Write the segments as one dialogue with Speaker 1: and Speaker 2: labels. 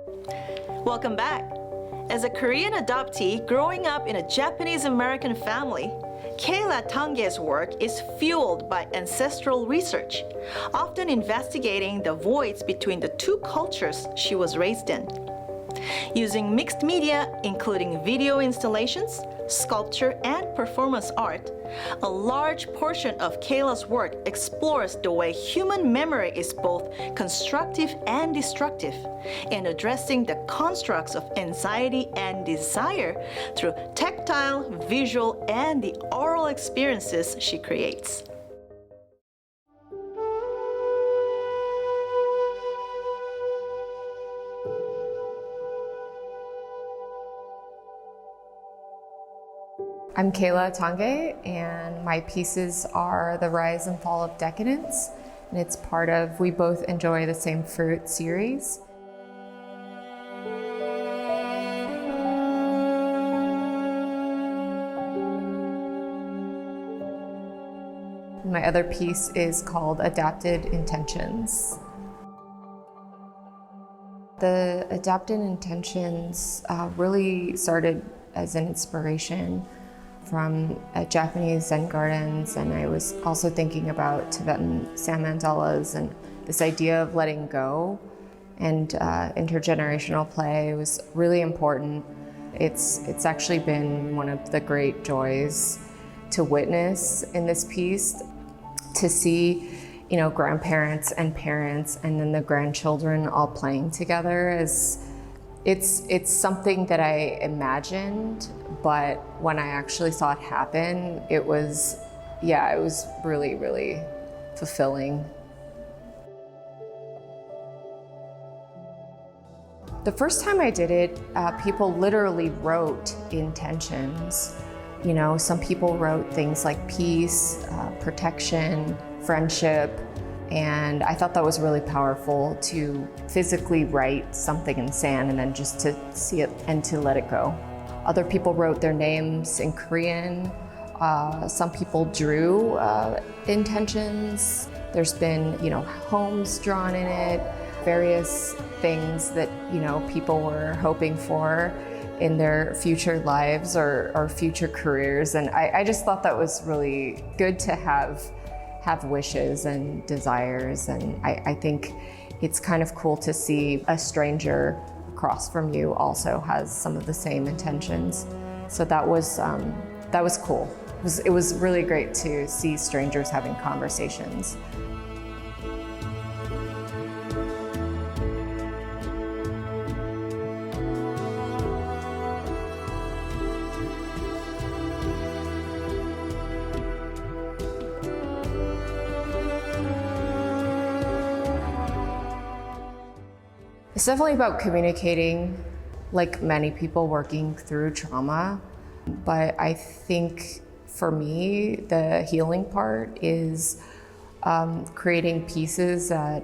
Speaker 1: Welcome back. As a Korean adoptee growing up in a Japanese-American family, Kayla Tange's work is fueled by ancestral research, often investigating the voids between the two cultures she was raised in. Using mixed media, including video installations, sculpture, and performance art, a large portion of Kayla's work explores the way human memory is both constructive and destructive, in addressing the constructs of anxiety and desire through tactile, visual, and the oral experiences she creates.
Speaker 2: I'm Kayla Tange, and my pieces are The Rise and Fall of Decadence, and it's part of We Both Enjoy the Same Fruit series. My other piece is called Adapted Intentions. The Adapted Intentions really started as an inspiration from Japanese Zen gardens, and I was also thinking about Tibetan sand mandalas and this idea of letting go and intergenerational play was really important. It's actually been one of the great joys to witness in this piece, to see grandparents and parents and then the grandchildren all playing together. It's something that I imagined, but when I actually saw it happen, it was really, really fulfilling. The first time I did it, people literally wrote intentions. Some people wrote things like peace, protection, friendship, and I thought that was really powerful to physically write something in sand and then just to see it and to let it go. Other people wrote their names in Korean. Some people drew intentions. There's been, homes drawn in it, various things that, people were hoping for in their future lives or future careers. And I just thought that was really good to have wishes and desires. And I think it's kind of cool to see a stranger across from you also has some of the same intentions. So that was cool. It was really great to see strangers having conversations. It's definitely about communicating, like many people working through trauma. But I think for me, the healing part is creating pieces that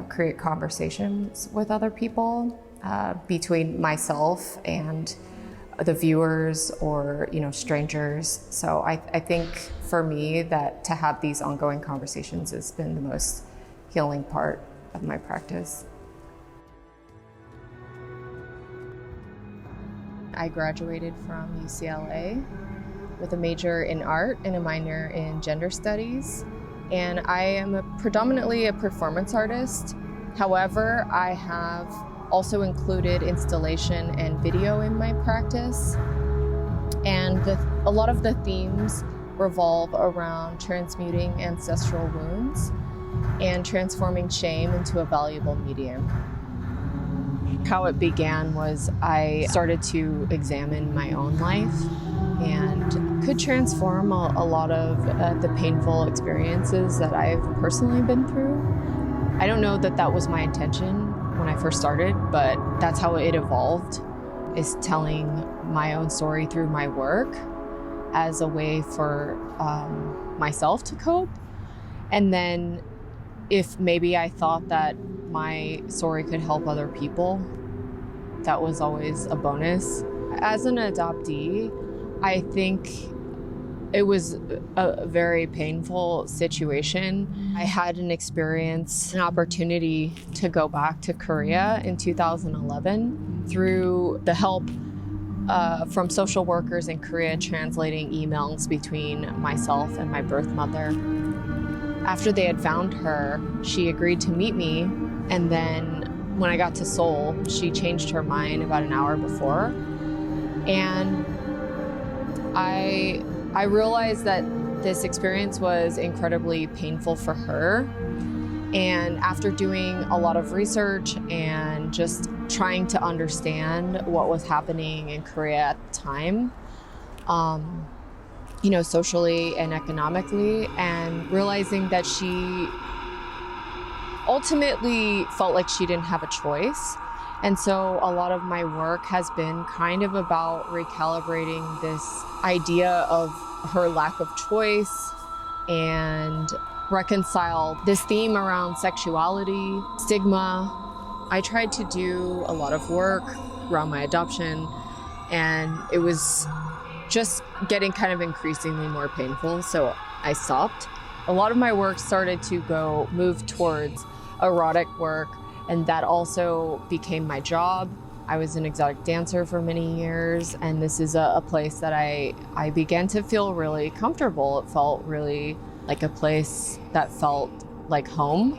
Speaker 2: create conversations with other people, between myself and the viewers or strangers. So I think for me that to have these ongoing conversations has been the most healing part of my practice. I graduated from UCLA with a major in art and a minor in gender studies. And I am predominantly a performance artist. However, I have also included installation and video in my practice. And a lot of the themes revolve around transmuting ancestral wounds and transforming shame into a valuable medium. How it began was I started to examine my own life and could transform a lot of the painful experiences that I've personally been through. I don't know that that was my intention when I first started, but that's how it evolved, is telling my own story through my work as a way for myself to cope. And then if maybe I thought that my story could help other people, that was always a bonus. As an adoptee, I think It was a very painful situation. I had an opportunity to go back to Korea in 2011 through the help from social workers in Korea translating emails between myself and my birth mother. After they had found her, she agreed to meet me, and then when I got to Seoul, she changed her mind about an hour before. And I realized that this experience was incredibly painful for her. And after doing a lot of research and just trying to understand what was happening in Korea at the time, socially and economically, and realizing that she ultimately felt like she didn't have a choice. And so a lot of my work has been kind of about recalibrating this idea of her lack of choice and reconcile this theme around sexuality, stigma. I tried to do a lot of work around my adoption, and it was just getting kind of increasingly more painful, so I stopped. A lot of my work started to move towards erotic work, and that also became my job. I was an exotic dancer for many years, and this is a place that I began to feel really comfortable. It felt really like a place that felt like home.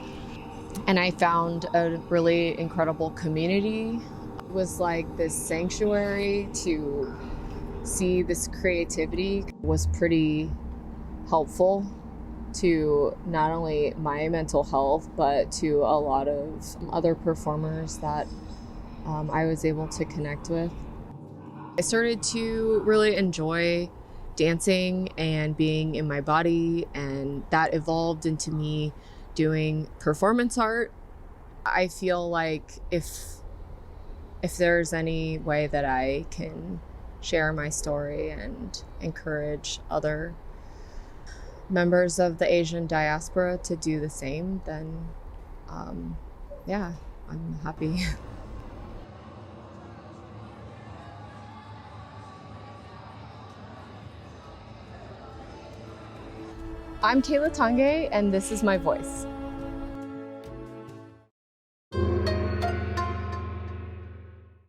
Speaker 2: And I found a really incredible community. It was like this sanctuary. To see this creativity was pretty helpful to not only my mental health, but to a lot of other performers that I was able to connect with. I started to really enjoy dancing and being in my body, and that evolved into me doing performance art. I feel like if there's any way that I can share my story and encourage other members of the Asian diaspora to do the same, then I'm happy. I'm Kayla Tange, and this is my voice.